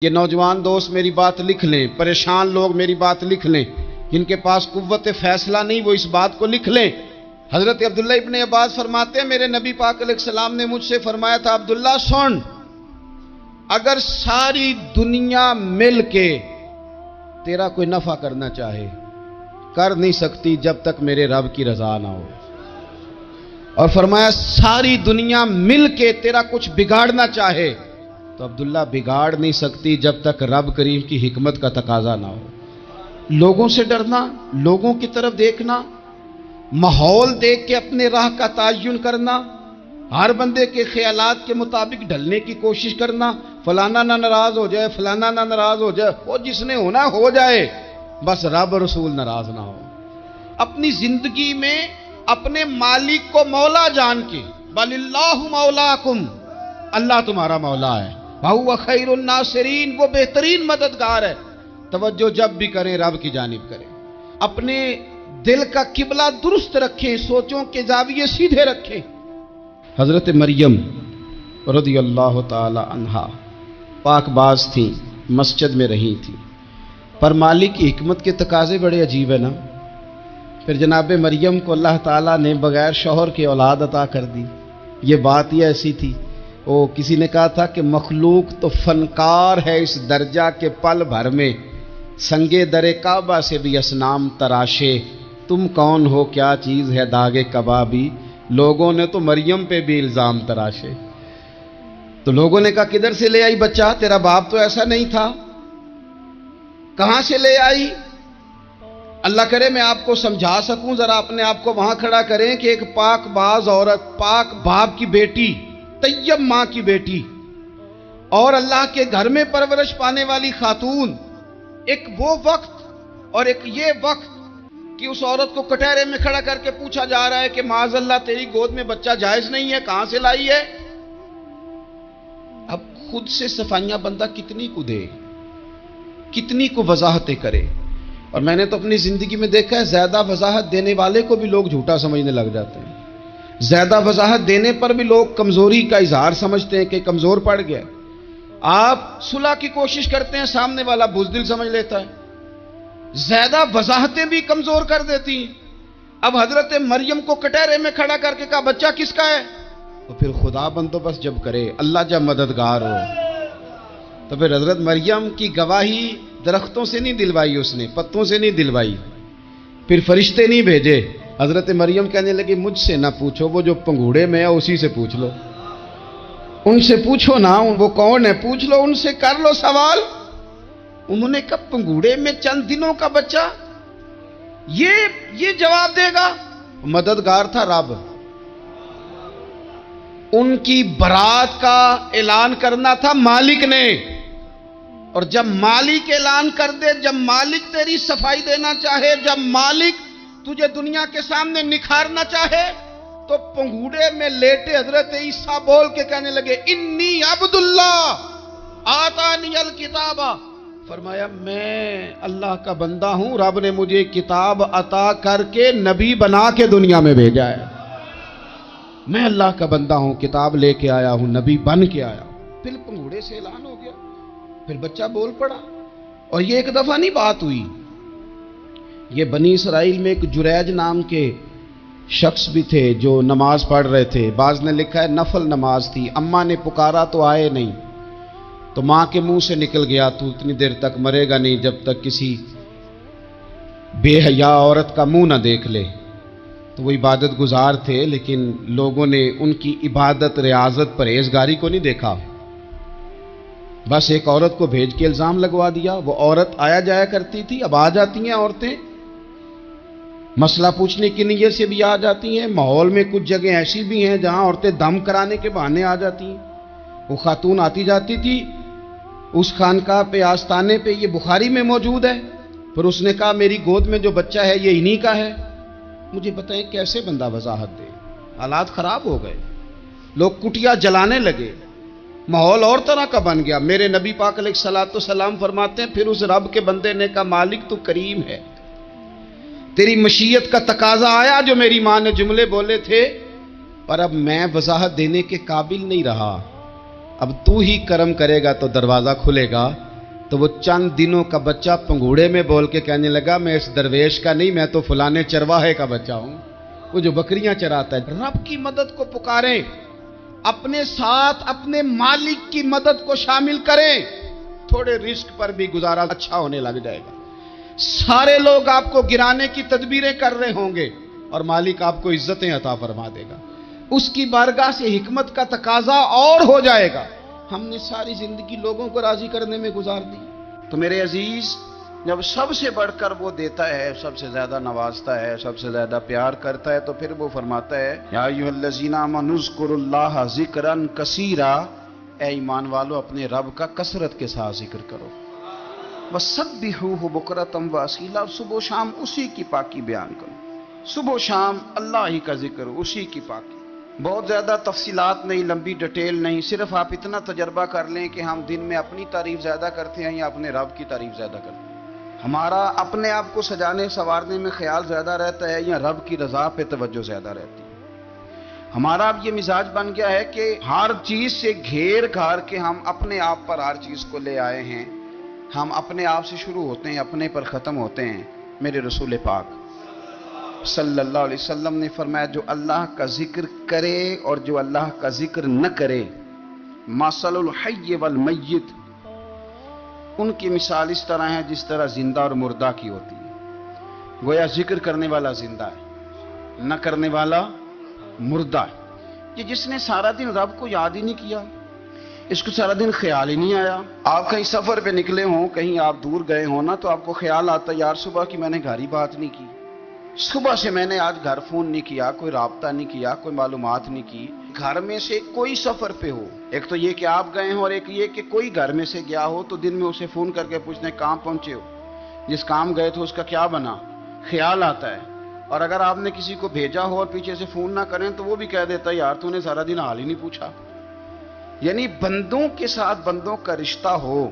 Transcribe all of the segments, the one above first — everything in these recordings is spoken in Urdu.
یہ نوجوان دوست میری بات لکھ لیں، پریشان لوگ میری بات لکھ لیں، جن کے پاس قوت فیصلہ نہیں وہ اس بات کو لکھ لیں۔ حضرت عبداللہ ابن عباس فرماتے ہیں میرے نبی پاک علیہ السلام نے مجھ سے فرمایا تھا، عبداللہ سن، اگر ساری دنیا مل کے تیرا کوئی نفع کرنا چاہے کر نہیں سکتی جب تک میرے رب کی رضا نہ ہو، اور فرمایا ساری دنیا مل کے تیرا کچھ بگاڑنا چاہے تو عبداللہ بگاڑ نہیں سکتی جب تک رب کریم کی حکمت کا تقاضا نہ ہو۔ لوگوں سے ڈرنا، لوگوں کی طرف دیکھنا، ماحول دیکھ کے اپنے راہ کا تعین کرنا، ہر بندے کے خیالات کے مطابق ڈھلنے کی کوشش کرنا، فلانا نہ ناراض ہو جائے، فلانا نہ ناراض ہو جائے، وہ جس نے ہونا ہو جائے، بس رب رسول ناراض نہ ہو۔ اپنی زندگی میں اپنے مالک کو مولا جان کے، بل اللہ مولاکم، اللہ تمہارا مولا ہے، وَهُوَ خَيْرُ النَّاصِرِينَ، وہ بہترین مددگار ہے۔ توجہ جب بھی کریں رب کی جانب کریں، اپنے دل کا قبلہ درست رکھیں، سوچوں کے زاویے سیدھے رکھیں۔ حضرت مریم رضی اللہ تعالی عنہا پاک باز تھیں، مسجد میں رہی تھیں، پر مالک کی حکمت کے تقاضے بڑے عجیب ہیں نا۔ پھر جناب مریم کو اللہ تعالیٰ نے بغیر شوہر کے اولاد عطا کر دی۔ یہ بات ہی ایسی تھی، وہ کسی نے کہا تھا کہ مخلوق تو فنکار ہے اس درجہ کے پل بھر میں سنگے در کعبہ سے بھی اصنام تراشے، تم کون ہو کیا چیز ہے داغے کبابی، لوگوں نے تو مریم پہ بھی الزام تراشے۔ تو لوگوں نے کہا کدھر سے لے آئی بچہ، تیرا باپ تو ایسا نہیں تھا، کہاں سے لے آئی؟ اللہ کرے میں آپ کو سمجھا سکوں، ذرا اپنے آپ کو وہاں کھڑا کریں کہ ایک پاک باز عورت، پاک باپ کی بیٹی، طیب ماں کی بیٹی، اور اللہ کے گھر میں پرورش پانے والی خاتون، ایک وہ وقت اور ایک یہ وقت کہ اس عورت کو کٹہرے میں کھڑا کر کے پوچھا جا رہا ہے کہ معاذ اللہ تیری گود میں بچہ جائز نہیں ہے، کہاں سے لائی ہے؟ اب خود سے صفائیاں بندہ کتنی کو دے، کتنی کو وضاحتیں کرے۔ اور میں نے تو اپنی زندگی میں دیکھا ہے زیادہ وضاحت دینے والے کو بھی لوگ جھوٹا سمجھنے لگ جاتے ہیں، زیادہ وضاحت دینے پر بھی لوگ کمزوری کا اظہار سمجھتے ہیں کہ کمزور پڑ گیا۔ آپ صلح کی کوشش کرتے ہیں، سامنے والا بزدل سمجھ لیتا ہے، زیادہ وضاحتیں بھی کمزور کر دیتی ہیں۔ اب حضرت مریم کو کٹہرے میں کھڑا کر کے کہا بچہ کس کا ہے؟ تو پھر خدا بندوبست جب کرے، اللہ جب مددگار ہو، تو پھر حضرت مریم کی گواہی درختوں سے نہیں دلوائی، اس نے پتوں سے نہیں دلوائی، پھر فرشتے نہیں بھیجے۔ حضرت مریم کہنے لگی مجھ سے نہ پوچھو، وہ جو پنگوڑے میں ہے اسی سے پوچھ لو، ان سے پوچھو نا، وہ کون ہے پوچھ لو، ان سے کر لو سوال۔ انہوں نے کہا پنگوڑے میں چند دنوں کا بچہ یہ جواب دے گا؟ مددگار تھا رب، ان کی برات کا اعلان کرنا تھا مالک نے، اور جب مالک اعلان کر دے، جب مالک تیری صفائی دینا چاہے، جب مالک تجھے دنیا کے سامنے نکھارنا چاہے، تو پنگوڑے میں لیٹے حضرت عیسیٰ بول کے کہنے لگے انی عبداللہ آتانی الکتاب، فرمایا میں اللہ کا بندہ ہوں، رب نے مجھے کتاب عطا کر کے نبی بنا کے دنیا میں بھیجا ہے، میں اللہ کا بندہ ہوں، کتاب لے کے آیا ہوں، نبی بن کے آیا ہوں۔ پھر پنگوڑے سے اعلان ہو گیا، پھر بچہ بول پڑا۔ اور یہ ایک دفعہ نہیں بات ہوئی، یہ بنی اسرائیل میں ایک جریج نام کے شخص بھی تھے جو نماز پڑھ رہے تھے، بعض نے لکھا ہے نفل نماز تھی، اماں نے پکارا تو آئے نہیں، تو ماں کے منہ سے نکل گیا تو اتنی دیر تک مرے گا نہیں جب تک کسی بے حیا عورت کا منہ نہ دیکھ لے۔ تو وہ عبادت گزار تھے، لیکن لوگوں نے ان کی عبادت، ریاضت، پرہیزگاری کو نہیں دیکھا، بس ایک عورت کو بھیج کے الزام لگوا دیا۔ وہ عورت آیا جایا کرتی تھی، اب آ جاتی ہیں عورتیں، مسئلہ پوچھنے کی نیت سے بھی آ جاتی ہیں۔ ماحول میں کچھ جگہ ایسی بھی ہیں جہاں عورتیں دم کرانے کے بہانے آ جاتی ہیں۔ وہ خاتون آتی جاتی تھی اس خانقاہ پہ، آستانے پہ، یہ بخاری میں موجود ہے، پھر اس نے کہا میری گود میں جو بچہ ہے یہ انہی کا ہے۔ مجھے بتائیں کیسے بندہ وضاحت دے؟ حالات خراب ہو گئے، لوگ کٹیا جلانے لگے، ماحول اور طرح کا بن گیا۔ میرے نبی پاک علیہ الصلوۃ والسلام فرماتے ہیں پھر اس رب کے بندے نے کہا مالک تو کریم ہے، تیری مشیت کا تقاضا آیا جو میری ماں نے جملے بولے تھے، پر اب میں وضاحت دینے کے قابل نہیں رہا، اب تو ہی کرم کرے گا تو دروازہ کھلے گا، تو وہ چند دنوں کا بچہ پنگوڑے میں بول کے کہنے لگا میں اس درویش کا نہیں، میں تو فلانے چرواہے کا بچہ ہوں، وہ جو بکریاں چراتا ہے۔ رب کی مدد کو پکاریں، اپنے ساتھ اپنے مالک کی مدد کو شامل کریں، تھوڑے رزق پر بھی گزارا اچھا ہونے لگ جائے گا۔ سارے لوگ آپ کو گرانے کی تدبیریں کر رہے ہوں گے اور مالک آپ کو عزتیں عطا فرما دے گا، اس کی بارگاہ سے حکمت کا تقاضا اور ہو جائے گا۔ ہم نے ساری زندگی لوگوں کو راضی کرنے میں گزار دی۔ تو میرے عزیز، جب سب سے بڑھ کر وہ دیتا ہے، سب سے زیادہ نوازتا ہے، سب سے زیادہ پیار کرتا ہے، تو پھر وہ فرماتا ہے یا ایھا الذین آمنوا اذکروا اللہ ذکرا کثیرا، اے ایمان والو اپنے رب کا کثرت کے ساتھ ذکر کرو، وسبحوہ بکرۃ واصیلا، صبح و شام اسی کی پاکی بیان کرو، صبح و شام اللہ ہی کا ذکر، اسی کی پاکی۔ بہت زیادہ تفصیلات نہیں، لمبی ڈیٹیل نہیں، صرف آپ اتنا تجربہ کر لیں کہ ہم دن میں اپنی تعریف زیادہ کرتے ہیں یا اپنے رب کی تعریف زیادہ کرتے ہیں، ہمارا اپنے آپ کو سجانے سنوارنے میں خیال زیادہ رہتا ہے یا رب کی رضا پہ توجہ زیادہ رہتی ہے۔ ہمارا اب یہ مزاج بن گیا ہے کہ ہر چیز سے گھیر گھار کے ہم اپنے آپ پر ہر چیز کو لے آئے ہیں، ہم اپنے آپ سے شروع ہوتے ہیں، اپنے پر ختم ہوتے ہیں۔ میرے رسول پاک صلی اللہ علیہ وسلم نے فرمایا جو اللہ کا ذکر کرے اور جو اللہ کا ذکر نہ کرے، مثل الحی والمیت، ان کی مثال اس طرح ہے جس طرح زندہ اور مردہ کی ہوتی ہے۔ گویا ذکر کرنے والا زندہ ہے، نہ کرنے والا مردہ ہے۔ کہ جس نے سارا دن رب کو یاد ہی نہیں کیا، اس کو سارا دن خیال ہی نہیں آیا۔ آپ کہیں سفر پہ نکلے ہوں، کہیں آپ دور گئے ہوں نا، تو آپ کو خیال آتا یار صبح کی میں نے گھر ہی بات نہیں کی، صبح سے میں نے آج گھر فون نہیں کیا، کوئی رابطہ نہیں کیا، کوئی معلومات نہیں کی۔ گھر میں سے کوئی سفر پہ ہو، ایک تو یہ کہ آپ گئے ہوں اور ایک یہ کہ کوئی گھر میں سے گیا ہو، تو دن میں اسے فون کر کے پوچھنے کہاں پہنچے ہو، جس کام گئے تھے اس کا کیا بنا، خیال آتا ہے۔ اور اگر آپ نے کسی کو بھیجا ہو اور پیچھے سے فون نہ کریں تو وہ بھی کہہ دیتا ہے یار تو نے سارا دن حال ہی نہیں پوچھا۔ یعنی بندوں کے ساتھ بندوں کا رشتہ ہو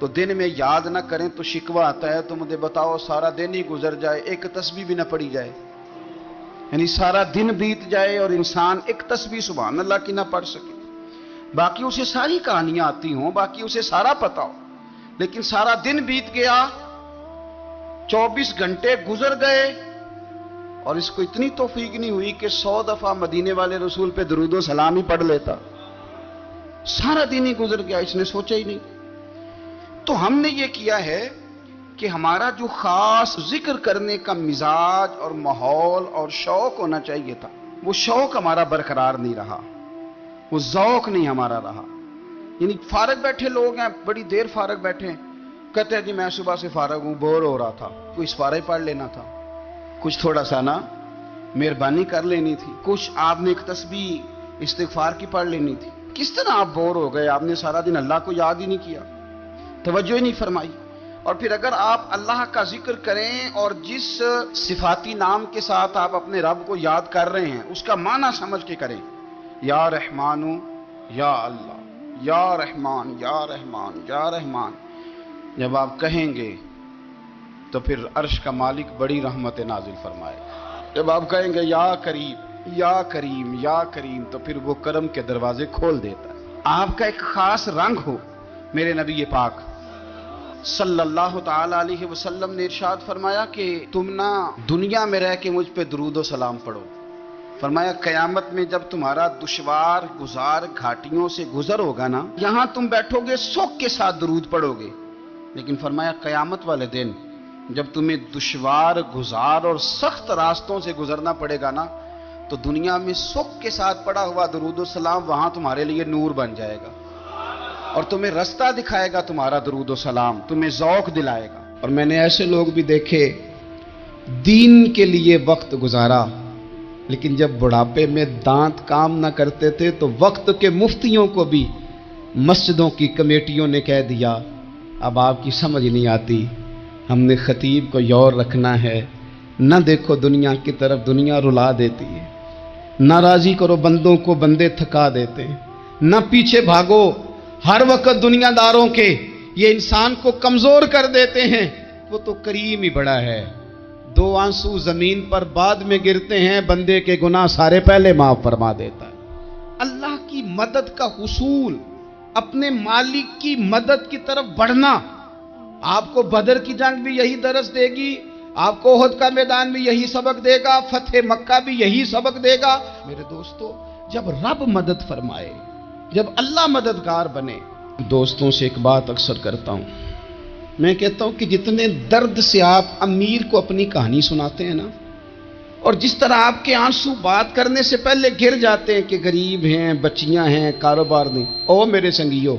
تو دن میں یاد نہ کریں تو شکوہ آتا ہے، تو مجھے بتاؤ سارا دن ہی گزر جائے ایک تسبیح بھی نہ پڑھی جائے، یعنی سارا دن بیت جائے اور انسان ایک تسبیح سبحان اللہ کی نہ پڑھ سکے، باقی اسے ساری کہانیاں آتی ہوں، باقی اسے سارا پتا ہو، لیکن سارا دن بیت گیا، 24 گھنٹے گزر گئے اور اس کو اتنی توفیق نہیں ہوئی کہ 100 دفعہ مدینے والے رسول پہ درود و سلام ہی پڑھ لیتا، سارا دن ہی گزر گیا، اس نے سوچا ہی نہیں۔ تو ہم نے یہ کیا ہے کہ ہمارا جو خاص ذکر کرنے کا مزاج اور ماحول اور شوق ہونا چاہیے تھا، وہ شوق ہمارا برقرار نہیں رہا، وہ ذوق نہیں ہمارا رہا۔ یعنی فارغ بیٹھے لوگ ہیں، بڑی دیر فارغ بیٹھے ہیں، کہتے ہیں جی میں صبح سے فارغ ہوں، بور ہو رہا تھا، کوئی سپارہ پڑھ لینا تھا، کچھ تھوڑا سا نا مہربانی کر لینی تھی، کچھ آپ نے ایک تسبیح استغفار کی پڑھ لینی تھی۔ کس طرح آپ بور ہو گئے؟ آپ نے سارا دن اللہ کو یاد ہی نہیں کیا، توجہ ہی نہیں فرمائی۔ اور پھر اگر آپ اللہ کا ذکر کریں اور جس صفاتی نام کے ساتھ آپ اپنے رب کو یاد کر رہے ہیں اس کا معنی سمجھ کے کریں، یا رحمان یا اللہ، یا رحمان یا رحمان یا رحمان، جب آپ کہیں گے تو پھر عرش کا مالک بڑی رحمت نازل فرمائے گا۔ جب آپ کہیں گے یا کریم یا کریم یا کریم، تو پھر وہ کرم کے دروازے کھول دیتا ہے۔ آپ کا ایک خاص رنگ ہو۔ میرے نبی پاک صلی اللہ تعالی علیہ وسلم نے ارشاد فرمایا کہ تم نہ دنیا میں رہ کے مجھ پہ درود و سلام پڑھو، فرمایا قیامت میں جب تمہارا دشوار گزار گھاٹیوں سے گزر ہوگا نا، یہاں تم بیٹھو گے سوگ کے ساتھ درود پڑھو گے، لیکن فرمایا قیامت والے دن جب تمہیں دشوار گزار اور سخت راستوں سے گزرنا پڑے گا نا، تو دنیا میں سوگ کے ساتھ پڑا ہوا درود و سلام وہاں تمہارے لیے نور بن جائے گا، اور تمہیں رستہ دکھائے گا تمہارا درود و سلام، تمہیں ذوق دلائے گا۔ اور میں نے ایسے لوگ بھی دیکھے دین کے لیے وقت گزارا، لیکن جب بڑھاپے میں دانت کام نہ کرتے تھے تو وقت کے مفتیوں کو بھی مسجدوں کی کمیٹیوں نے کہہ دیا اب آپ کی سمجھ نہیں آتی، ہم نے خطیب کو یور رکھنا ہے، نہ دیکھو دنیا کی طرف، دنیا رلا دیتی ہے، نہ راضی کرو بندوں کو، بندے تھکا دیتے ہیں، نہ پیچھے بھاگو ہر وقت دنیا داروں کے، یہ انسان کو کمزور کر دیتے ہیں، وہ تو کریم ہی بڑا ہے، 2 آنسو زمین پر بعد میں گرتے ہیں، بندے کے گناہ سارے پہلے معاف فرما دیتا ہے۔ اللہ کی مدد کا حصول اپنے مالک کی مدد کی طرف بڑھنا. آپ کو بدر کی جنگ بھی یہی درس دے گی، آپ کو احد کا میدان بھی یہی سبق دے گا، فتح مکہ بھی یہی سبق دے گا. میرے دوستو، جب رب مدد فرمائے، جب اللہ مددگار بنے. دوستوں سے ایک بات اکثر کرتا ہوں، میں کہتا ہوں کہ جتنے درد سے آپ امیر کو اپنی کہانی سناتے ہیں نا، اور جس طرح آپ کے آنسو بات کرنے سے پہلے گر جاتے ہیں کہ غریب ہیں، بچیاں ہیں، کاروبار نہیں، او میرے سنگیو،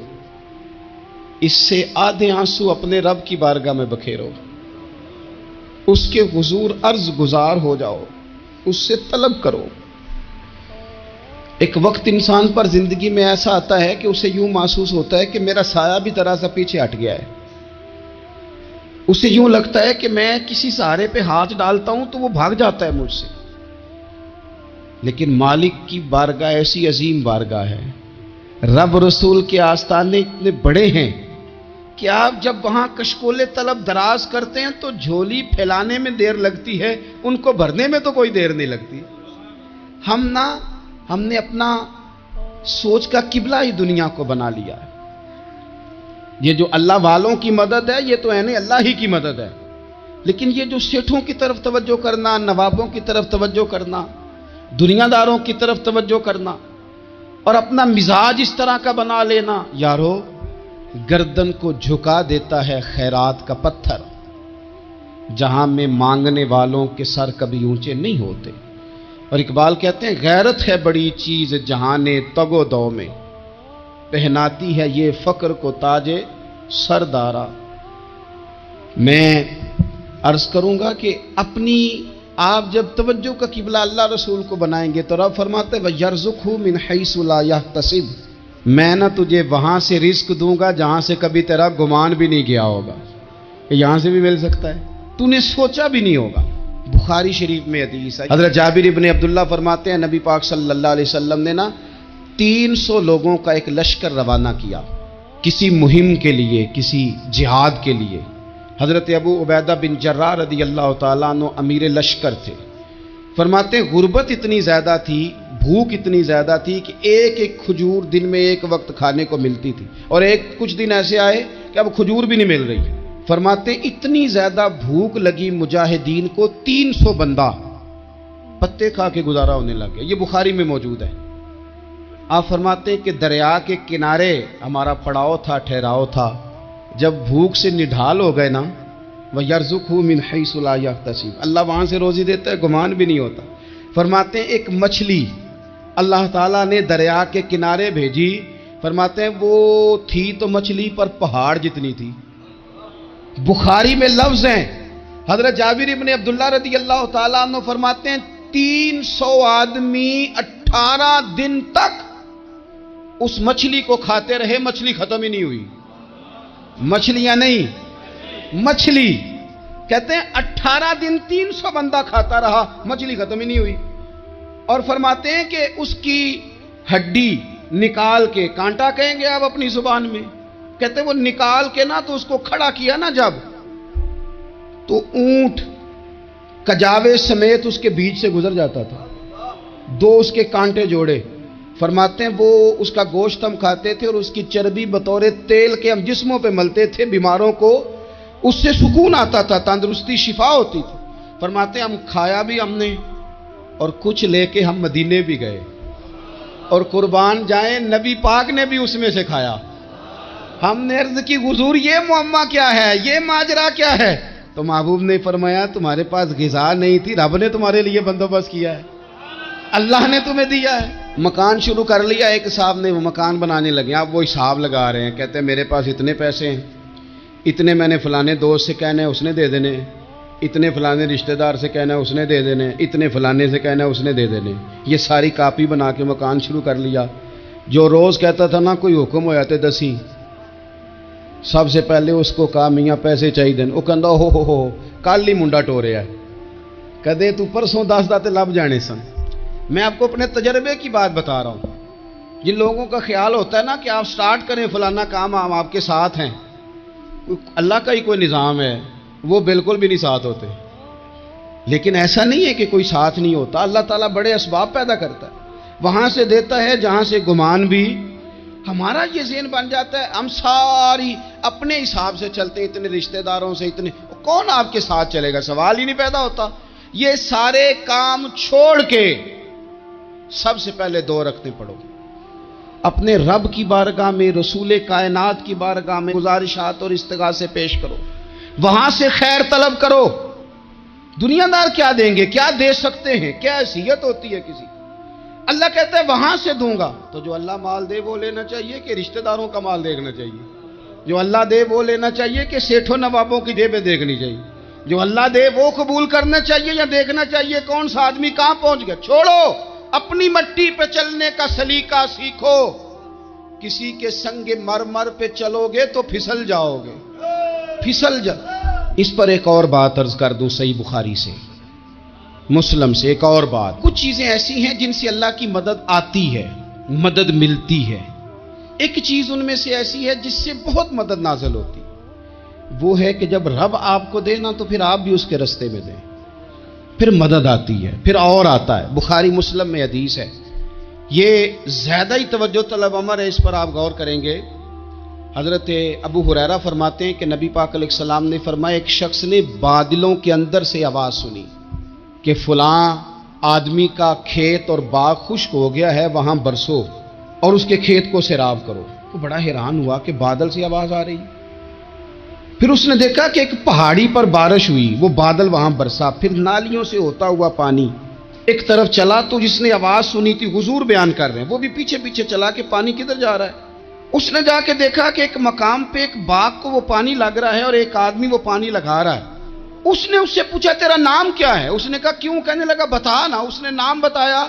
اس سے آدھے آنسو اپنے رب کی بارگاہ میں بکھیرو، اس کے حضور عرض گزار ہو جاؤ، اس سے طلب کرو. ایک وقت انسان پر زندگی میں ایسا آتا ہے کہ اسے یوں محسوس ہوتا ہے کہ میرا سایہ بھی ذرا سا پیچھے ہٹ گیا ہے. اسے یوں لگتا ہے کہ میں کسی سہارے پہ ہاتھ ڈالتا ہوں تو وہ بھاگ جاتا ہے مجھ سے. لیکن مالک کی بارگاہ ایسی عظیم بارگاہ ہے، رب رسول کے آستانے اتنے بڑے ہیں کہ آپ جب وہاں کشکول طلب دراز کرتے ہیں تو جھولی پھیلانے میں دیر لگتی ہے، ان کو بھرنے میں تو کوئی دیر نہیں لگتی. ہم نے اپنا سوچ کا قبلہ ہی دنیا کو بنا لیا ہے. یہ جو اللہ والوں کی مدد ہے یہ تو یعنی اللہ ہی کی مدد ہے، لیکن یہ جو سیٹھوں کی طرف توجہ کرنا، نوابوں کی طرف توجہ کرنا، دنیا داروں کی طرف توجہ کرنا اور اپنا مزاج اس طرح کا بنا لینا، یارو گردن کو جھکا دیتا ہے خیرات کا پتھر، جہاں میں مانگنے والوں کے سر کبھی اونچے نہیں ہوتے. اور اقبال کہتے ہیں غیرت ہے بڑی چیز جہان تگ و دو میں، پہناتی ہے یہ فقر کو تاج سردارا. میں عرض کروں گا کہ اپنی آپ جب توجہ کا قبلہ اللہ رسول کو بنائیں گے تو رب فرماتے ہیں وَيَرْزُقْهُ مِنْ حَيْثُ لَا يَحْتَسِبُ، میں نہ تجھے وہاں سے رزق دوں گا جہاں سے کبھی تیرا گمان بھی نہیں گیا ہوگا، کہ یہاں سے بھی مل سکتا ہے، تو نے سوچا بھی نہیں ہوگا. بخاری شریف میں حدیث ہے، حضرت جابر ابن عبداللہ فرماتے ہیں نبی پاک صلی اللہ علیہ وسلم نے 300 لوگوں کا ایک لشکر روانہ کیا کسی مہم کے لیے، کسی جہاد کے لیے. حضرت ابو عبیدہ بن جراح رضی اللہ تعالیٰ عنہ امیر لشکر تھے. فرماتے ہیں غربت اتنی زیادہ تھی، بھوک اتنی زیادہ تھی کہ ایک ایک کھجور دن میں ایک وقت کھانے کو ملتی تھی، اور کچھ دن ایسے آئے کہ اب کھجور بھی نہیں مل رہی. فرماتے ہیں اتنی زیادہ بھوک لگی مجاہدین کو 300 بندہ پتے کھا کے گزارا ہونے لگے. یہ بخاری میں موجود ہے. آپ فرماتے ہیں کہ دریا کے کنارے ہمارا پڑاؤ تھا، ٹھہراؤ تھا. جب بھوک سے نڈھال ہو گئے نا، وَيَرْزُقْهُ مِنْ حَيْثُ لَا يَحْتَسِبُ، اللہ وہاں سے روزی دیتا ہے، گمان بھی نہیں ہوتا. فرماتے ہیں ایک مچھلی اللہ تعالیٰ نے دریا کے کنارے بھیجی. فرماتے ہیں وہ تھی تو مچھلی پر پہاڑ جتنی تھی. بخاری میں لفظ ہیں، حضرت جابر ابن عبداللہ رضی اللہ تعالیٰ عنہ فرماتے ہیں 300 آدمی 18 دن تک اس مچھلی کو کھاتے رہے، مچھلی ختم ہی نہیں ہوئی. مچھلیاں نہیں، مچھلی. کہتے ہیں 18 دن 300 بندہ کھاتا رہا، مچھلی ختم ہی نہیں ہوئی. اور فرماتے ہیں کہ اس کی ہڈی نکال کے، کانٹا کہیں گے آپ اپنی زبان میں، کہتے ہیں وہ نکال کے نا تو اس کو کھڑا کیا نا جب، تو اونٹ کجاوے سمیت اس کے بیچ سے گزر جاتا تھا، 2 اس کے کانٹے جوڑے. فرماتے ہیں وہ اس کا گوشت ہم کھاتے تھے اور اس کی چربی بطور تیل کے ہم جسموں پہ ملتے تھے، بیماروں کو اس سے سکون آتا تھا، تندرستی شفا ہوتی تھی. فرماتے ہیں ہم کھایا بھی ہم نے، اور کچھ لے کے ہم مدینے بھی گئے، اور قربان جائیں نبی پاک نے بھی اس میں سے کھایا. ہم نے عرض کی حضور یہ معمہ کیا ہے، یہ ماجرا کیا ہے؟ تو محبوب نے فرمایا تمہارے پاس غذا نہیں تھی، رب نے تمہارے لیے بندوبست کیا ہے، اللہ نے تمہیں دیا ہے. مکان شروع کر لیا، ایک صاحب نے وہ مکان بنانے لگے. آپ وہ حساب لگا رہے ہیں، کہتے ہیں میرے پاس اتنے پیسے ہیں، اتنے میں نے فلانے دوست سے کہنا ہے اس نے دے دینے، اتنے فلانے رشتہ دار سے کہنا ہے اس نے دے دینے، اتنے فلانے سے کہنا ہے اس نے دے دینے. یہ ساری کاپی بنا کے مکان شروع کر لیا. جو روز کہتا تھا نا کوئی حکم ہو جاتے 10 سب سے پہلے اس کو کہا میاں پیسے چاہیے دن. وہ کہندا ہو کل ہی منڈا ٹوریا ہے، کدے تو پرسوں 10 داتے لب جانے سن. میں آپ کو اپنے تجربے کی بات بتا رہا ہوں. جن لوگوں کا خیال ہوتا ہے نا کہ آپ سٹارٹ کریں فلانا کام، ہم آپ کے ساتھ ہیں، اللہ کا ہی کوئی نظام ہے، وہ بالکل بھی نہیں ساتھ ہوتے. لیکن ایسا نہیں ہے کہ کوئی ساتھ نہیں ہوتا. اللہ تعالیٰ بڑے اسباب پیدا کرتا ہے، وہاں سے دیتا ہے جہاں سے گمان بھی ہمارا یہ ذہن بن جاتا ہے، ہم ساری اپنے حساب سے چلتے ہیں، اتنے رشتہ داروں سے، اتنے کون آپ کے ساتھ چلے گا، سوال ہی نہیں پیدا ہوتا۔ یہ سارے کام چھوڑ کے سب سے پہلے 2 رکعتیں پڑھو، اپنے رب کی بارگاہ میں، رسول کائنات کی بارگاہ میں گزارشات اور استغاثے پیش کرو، وہاں سے خیر طلب کرو۔ دنیا دار کیا دیں گے، کیا دے سکتے ہیں، کیا حیثیت ہوتی ہے کسی، اللہ کہتا ہے وہاں سے دوں گا۔ تو جو اللہ مال دے وہ لینا چاہیے کہ رشتہ داروں کا مال دیکھنا چاہیے؟ جو اللہ دے وہ لینا چاہیے کہ سیٹھوں نوابوں کی جیبیں دیکھنی چاہیے؟ جو اللہ دے وہ قبول کرنا چاہیے یا دیکھنا چاہیے کون سا آدمی کہاں پہنچ گیا؟ چھوڑو، اپنی مٹی پہ چلنے کا سلیقہ سیکھو۔ کسی کے سنگ مرمر پہ چلو گے تو پھسل جاؤ گے، پھسل جا۔ اس پر ایک اور بات عرض کر دوں، صحیح بخاری سے، مسلم سے ایک اور بات۔ کچھ چیزیں ایسی ہیں جن سے اللہ کی مدد آتی ہے، مدد ملتی ہے۔ ایک چیز ان میں سے ایسی ہے جس سے بہت مدد نازل ہوتی، وہ ہے کہ جب رب آپ کو دے نا تو پھر آپ بھی اس کے رستے میں دیں، پھر مدد آتی ہے، پھر اور آتا ہے۔ بخاری مسلم میں حدیث ہے، یہ زیادہ ہی توجہ طلب امر ہے، اس پر آپ غور کریں گے۔ حضرت ابو ہریرہ فرماتے ہیں کہ نبی پاک علیہ السلام نے فرمایا، ایک شخص نے بادلوں کے اندر سے آواز سنی کہ فلاں آدمی کا کھیت اور باغ خشک ہو گیا ہے، وہاں برسو اور اس کے کھیت کو سیراب کرو۔ وہ بڑا حیران ہوا کہ بادل سے آواز آ رہی۔ پھر اس نے دیکھا کہ ایک پہاڑی پر بارش ہوئی، وہ بادل وہاں برسا، پھر نالیوں سے ہوتا ہوا پانی ایک طرف چلا۔ تو جس نے آواز سنی تھی، حضور بیان کر رہے ہیں، وہ بھی پیچھے پیچھے چلا کہ پانی کدھر جا رہا ہے۔ اس نے جا کے دیکھا کہ ایک مقام پہ ایک باغ کو وہ پانی لگ رہا ہے اور ایک آدمی وہ پانی لگا رہا ہے۔ اس نے اس سے پوچھا تیرا نام کیا ہے؟ اس نے کہا کیوں؟ کہنے لگا بتا نا۔ اس نے نام بتایا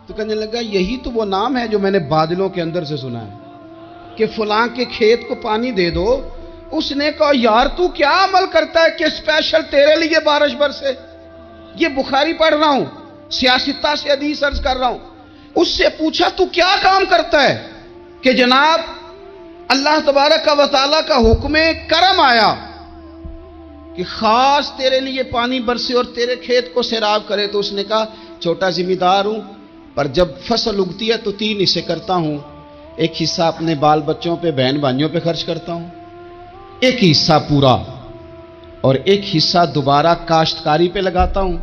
تو کہنے لگا یہی تو وہ نام ہے جو میں نے بادلوں کے اندر سے سنا ہے کہ فلاں کے کھیت کو پانی دے دو۔ اس نے کہا یار تو کیا عمل کرتا ہے کہ اسپیشل تیرے لیے بارش برسے؟ یہ بخاری پڑھ رہا ہوں، سیاستہ سے حدیث عرض کر رہا ہوں۔ اس سے پوچھا تو کیا کام کرتا ہے کہ جناب اللہ تبارک و تعالیٰ کا حکم کرم آیا کہ خاص تیرے لیے پانی برسے اور تیرے کھیت کو سیراب کرے؟ تو اس نے کہا چھوٹا ذمہ دار ہوں، پر جب فصل اگتی ہے تو 3 حصے کرتا ہوں، ایک حصہ اپنے بال بچوں پہ، بہن بھائیوں پہ خرچ کرتا ہوں، ایک حصہ پورا، اور ایک حصہ دوبارہ کاشتکاری پہ لگاتا ہوں،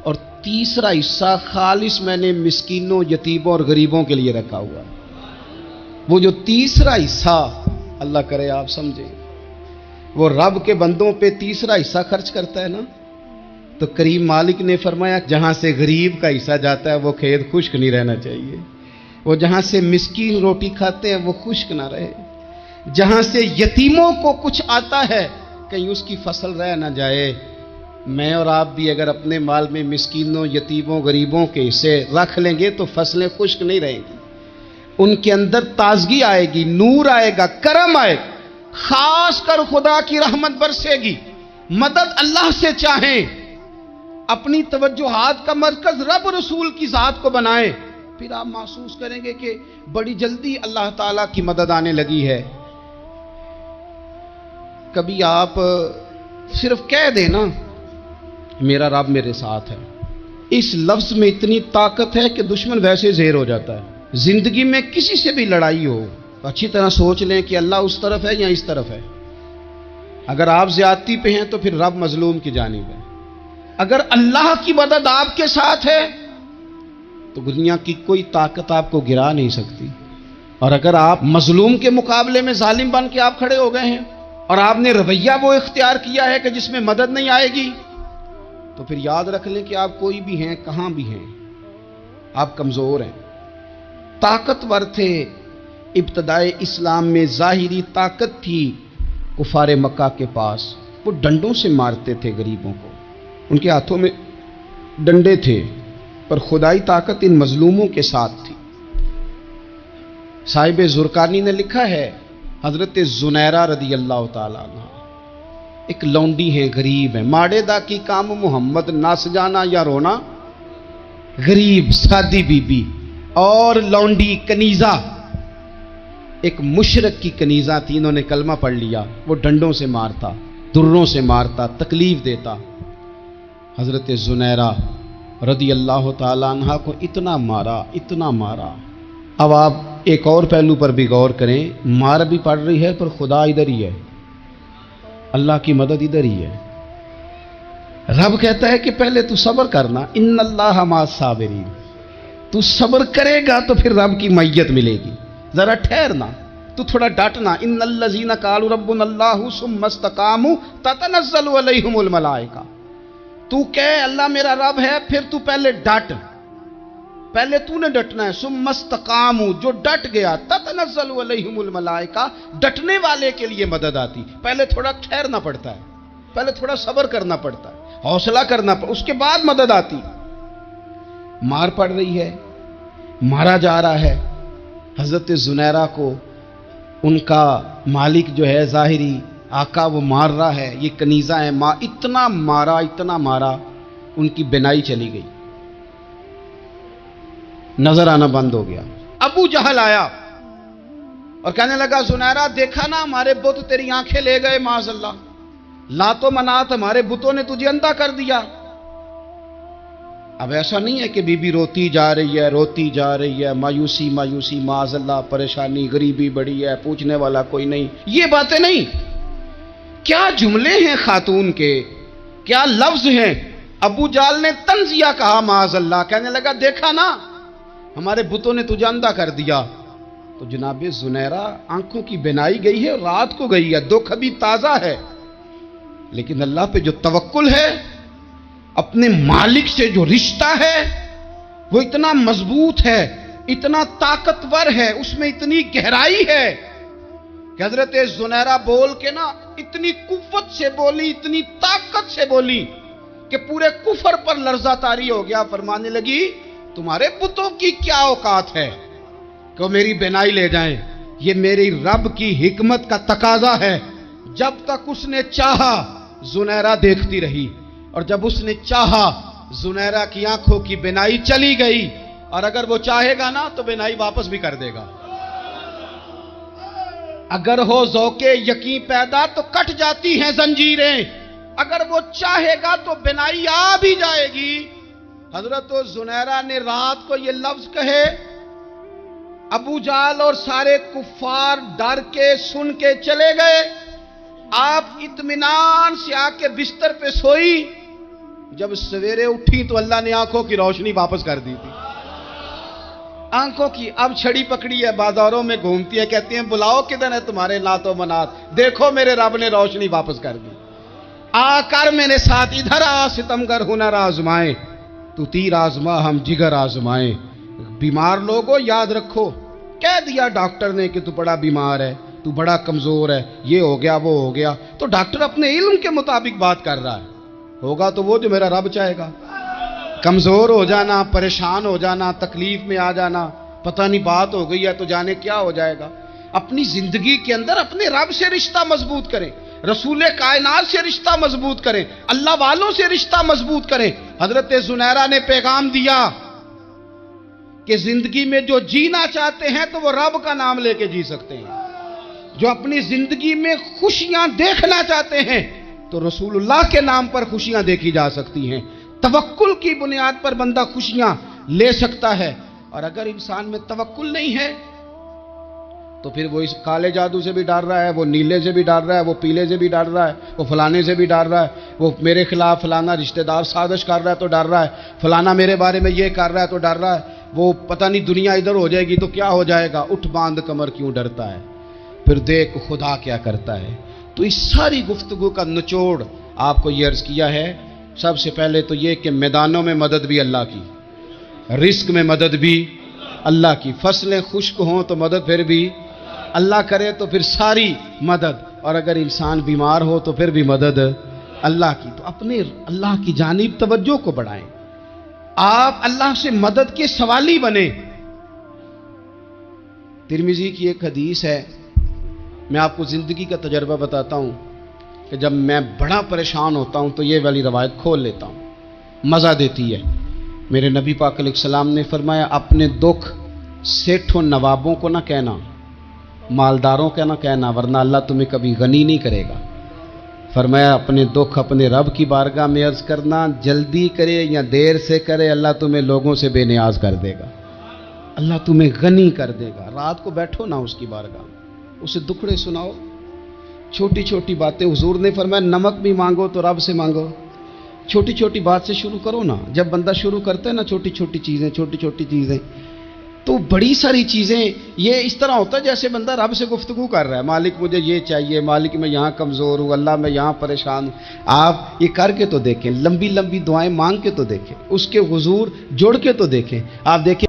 اور تیسرا حصہ خالص میں نے مسکینوں، یتیموں اور غریبوں کے لیے رکھا ہوا۔ وہ جو تیسرا حصہ، اللہ کرے آپ سمجھیں، وہ رب کے بندوں پہ تیسرا حصہ خرچ کرتا ہے نا، تو کریم مالک نے فرمایا جہاں سے غریب کا حصہ جاتا ہے وہ کھیت خشک نہیں رہنا چاہیے، وہ جہاں سے مسکین روٹی کھاتے ہیں وہ خشک نہ رہے، جہاں سے یتیموں کو کچھ آتا ہے کہیں اس کی فصل رہ نہ جائے۔ میں اور آپ بھی اگر اپنے مال میں مسکینوں، یتیموں، غریبوں کے حصے رکھ لیں گے تو فصلیں خشک نہیں رہیں گی، ان کے اندر تازگی آئے گی، نور آئے گا، کرم آئے گا، خاص کر خدا کی رحمت برسے گی۔ مدد اللہ سے چاہیں، اپنی توجہات کا مرکز رب رسول کی ذات کو بنائیں، پھر آپ محسوس کریں گے کہ بڑی جلدی اللہ تعالیٰ کی مدد آنے لگی ہے۔ کبھی آپ صرف کہہ دیں نا میرا رب میرے ساتھ ہے، اس لفظ میں اتنی طاقت ہے کہ دشمن ویسے زہر ہو جاتا ہے۔ زندگی میں کسی سے بھی لڑائی ہو تو اچھی طرح سوچ لیں کہ اللہ اس طرف ہے یا اس طرف ہے۔ اگر آپ زیادتی پہ ہیں تو پھر رب مظلوم کی جانب ہے۔ اگر اللہ کی مدد آپ کے ساتھ ہے تو دنیا کی کوئی طاقت آپ کو گرا نہیں سکتی، اور اگر آپ مظلوم کے مقابلے میں ظالم بن کے آپ کھڑے ہو گئے ہیں اور آپ نے رویہ وہ اختیار کیا ہے کہ جس میں مدد نہیں آئے گی، تو پھر یاد رکھ لیں کہ آپ کوئی بھی ہیں، کہاں بھی ہیں، آپ کمزور ہیں۔ طاقتور تھے ابتدائے اسلام میں، ظاہری طاقت تھی کفار مکہ کے پاس، وہ ڈنڈوں سے مارتے تھے غریبوں کو، ان کے ہاتھوں میں ڈنڈے تھے، پر خدائی طاقت ان مظلوموں کے ساتھ تھی۔ صاحب زرقانی نے لکھا ہے، حضرت زنیرہ رضی اللہ تعالیٰ عنہ ایک لونڈی ہیں، غریب ہیں، ماڑے دا کی کام محمد نس جانا یا رونا، غریب سادی بی بی اور لونڈی کنیزہ، ایک مشرک کی کنیزہ تھی، انہوں نے کلمہ پڑھ لیا، وہ ڈنڈوں سے مارتا، دروں سے مارتا، تکلیف دیتا۔ حضرت زنیرہ رضی اللہ تعالیٰ عنہ کو اتنا مارا، اتنا مارا۔ اب آپ ایک اور پہلو پر بھی غور کریں، مار بھی پڑ رہی ہے پر خدا ادھر ہی ہے، اللہ کی مدد ادھر ہی ہے۔ رب کہتا ہے کہ پہلے تو صبر کرنا، ان اللہ مع الصابرین، تو صبر کرے گا تو پھر رب کی معیت ملے گی، ذرا ٹھہرنا، تو تھوڑا ڈٹنا۔ ان الذین قالوا ربنا اللہ ثم استقاموا تتنزل علیہم الملائکہ، تو کہے اللہ میرا رب ہے، پھر تو پہلے ڈٹ، پہلے تو نے ڈٹنا ہے۔ ثم استقاموا، جو ڈٹ گیا، تتنزل علیہم الملائکہ، ڈٹنے والے کے لیے مدد آتی، پہلے تھوڑا ٹھہرنا پڑتا ہے، پہلے تھوڑا صبر کرنا پڑتا ہے، حوصلہ کرنا پڑتا، اس کے بعد مدد آتی۔ مار پڑ رہی ہے، مارا جا رہا ہے، حضرت زنیرہ کو ان کا مالک جو ہے ظاہری آقا وہ مار رہا ہے، یہ کنیزہ ہے، اتنا مارا ان کی بینائی چلی گئی، نظر آنا بند ہو گیا۔ ابو جہل آیا اور کہنے لگا زنیرہ دیکھا نا ہمارے بت تیری آنکھیں لے گئے، معاذ اللہ، لات و منات ہمارے بتوں نے تجھے اندھا کر دیا۔ اب ایسا نہیں ہے کہ بی بی روتی جا رہی ہے، مایوسی معاذ اللہ، پریشانی، غریبی بڑی ہے، پوچھنے والا کوئی نہیں، یہ باتیں نہیں۔ کیا جملے ہیں خاتون کے، کیا لفظ ہیں۔ ابو جہل نے تنزیہ کہا معاذ اللہ، کہنے لگا دیکھا نا ہمارے بتوں نے تجھے اندھا کر دیا۔ تو جناب زنیرہ آنکھوں کی بینائی گئی ہے، رات کو گئی ہے، دکھ ابھی تازہ ہے، لیکن اللہ پہ جو توکل ہے، اپنے مالک سے جو رشتہ ہے وہ اتنا مضبوط ہے، اتنا طاقتور ہے، اس میں اتنی گہرائی ہے کہ حضرت زنیرہ بول کے نا اتنی قوت سے بولی، اتنی طاقت سے بولی کہ پورے کفر پر لرزہ طاری ہو گیا۔ فرمانے لگی تمہارے بتوں کی کیا اوقات ہے کہ وہ میری بینائی لے جائیں، یہ میری رب کی حکمت کا تقاضا ہے۔ جب تک اس نے چاہا زنیرہ دیکھتی رہی، اور جب اس نے چاہا زنیرہ کی آنکھوں کی بینائی چلی گئی، اور اگر وہ چاہے گا نا تو بینائی واپس بھی کر دے گا۔ اگر ہو ذوق یقین پیدا تو کٹ جاتی ہیں زنجیریں، اگر وہ چاہے گا تو بینائی آ بھی جائے گی۔ حضرت زنیرہ نے رات کو یہ لفظ کہے، ابو جہل اور سارے کفار ڈر کے سن کے چلے گئے، آپ اطمینان سے آ کے بستر پہ سوئی۔ جب سویرے اٹھی تو اللہ نے آنکھوں کی روشنی واپس کر دی تھی، آنکھوں کی۔ اب چھڑی پکڑی ہے، بازاروں میں گھومتی ہے، کہتی ہیں بلاؤ کدھر ہے تمہارے لات و منات، دیکھو میرے رب نے روشنی واپس کر دی، آ کر میرے ساتھ ادھر آ، ستمگر ہنر آزمائیں، تو تیر آزما ہم جگر آزمائیں۔ بیمار لوگوں یاد رکھو، کہہ دیا ڈاکٹر نے کہ تو بڑا بیمار ہے، تو بڑا کمزور ہے، یہ ہو گیا وہ ہو گیا، تو ڈاکٹر اپنے علم کے مطابق بات کر رہا ہے، ہوگا تو وہ جو میرا رب چاہے گا۔ کمزور ہو جانا، پریشان ہو جانا، تکلیف میں آ جانا، پتہ نہیں بات ہو گئی ہے تو جانے کیا ہو جائے گا۔ اپنی زندگی کے اندر اپنے رب سے رشتہ مضبوط کریں، رسول کائنات سے رشتہ مضبوط کریں، اللہ والوں سے رشتہ مضبوط کریں۔ حضرت زنیرہ نے پیغام دیا کہ زندگی میں جو جینا چاہتے ہیں تو وہ رب کا نام لے کے جی سکتے ہیں، جو اپنی زندگی میں خوشیاں دیکھنا چاہتے ہیں تو رسول اللہ کے نام پر خوشیاں دیکھی جا سکتی ہیں۔ توکل کی بنیاد پر بندہ خوشیاں لے سکتا ہے، اور اگر انسان میں توکل نہیں ہے تو پھر وہ اس کالے جادو سے بھی ڈر رہا ہے، وہ نیلے سے بھی ڈر رہا ہے، وہ پیلے سے بھی ڈر رہا ہے، وہ فلانے سے بھی ڈر رہا ہے، وہ میرے خلاف فلانا رشتہ دار سازش کر رہا ہے تو ڈر رہا ہے، فلانا میرے بارے میں یہ کر رہا ہے تو ڈر رہا ہے، وہ پتہ نہیں دنیا ادھر ہو جائے گی تو کیا ہو جائے گا، اٹھ باندھ کمر کیوں ڈرتا ہے، پھر دیکھ خدا کیا کرتا ہے۔ تو اس ساری گفتگو کا نچوڑ آپ کو یہ عرض کیا ہے، سب سے پہلے تو یہ کہ میدانوں میں مدد بھی اللہ کی، رزق میں مدد بھی اللہ کی، فصلیں خشک ہوں تو مدد پھر بھی اللہ کرے، تو پھر ساری مدد، اور اگر انسان بیمار ہو تو پھر بھی مدد اللہ کی۔ تو اپنے اللہ کی جانب توجہ کو بڑھائیں، آپ اللہ سے مدد کے سوالی بنیں۔ ترمذی کی ایک حدیث ہے، میں آپ کو زندگی کا تجربہ بتاتا ہوں کہ جب میں بڑا پریشان ہوتا ہوں تو یہ والی روایت کھول لیتا ہوں، مزہ دیتی ہے۔ میرے نبی پاک علیہ السلام نے فرمایا اپنے دکھ سیٹھوں نوابوں کو نہ کہنا، مالداروں کا نہ کہنا، ورنہ اللہ تمہیں کبھی غنی نہیں کرے گا۔ فرمایا اپنے دکھ اپنے رب کی بارگاہ میں عرض کرنا، جلدی کرے یا دیر سے کرے اللہ تمہیں لوگوں سے بے نیاز کر دے گا۔ اللہ تمہیں غنی کر دے گا. رات کو بیٹھو نا اس کی بارگاہ میں, اسے دکھڑے سناؤ, چھوٹی چھوٹی باتیں. حضور نے فرمایا نمک بھی مانگو تو رب سے مانگو. چھوٹی چھوٹی بات سے شروع کرو نا. جب بندہ شروع کرتا ہے نا چھوٹی چھوٹی چیزیں تو بڑی ساری چیزیں یہ اس طرح ہوتا ہے جیسے بندہ رب سے گفتگو کر رہا ہے. مالک مجھے یہ چاہیے, مالک میں یہاں کمزور ہوں, اللہ میں یہاں پریشان ہوں. آپ یہ کر کے تو دیکھیں, لمبی لمبی دعائیں مانگ کے تو دیکھیں, اس کے حضور جوڑ کے تو دیکھیں. آپ دیکھیں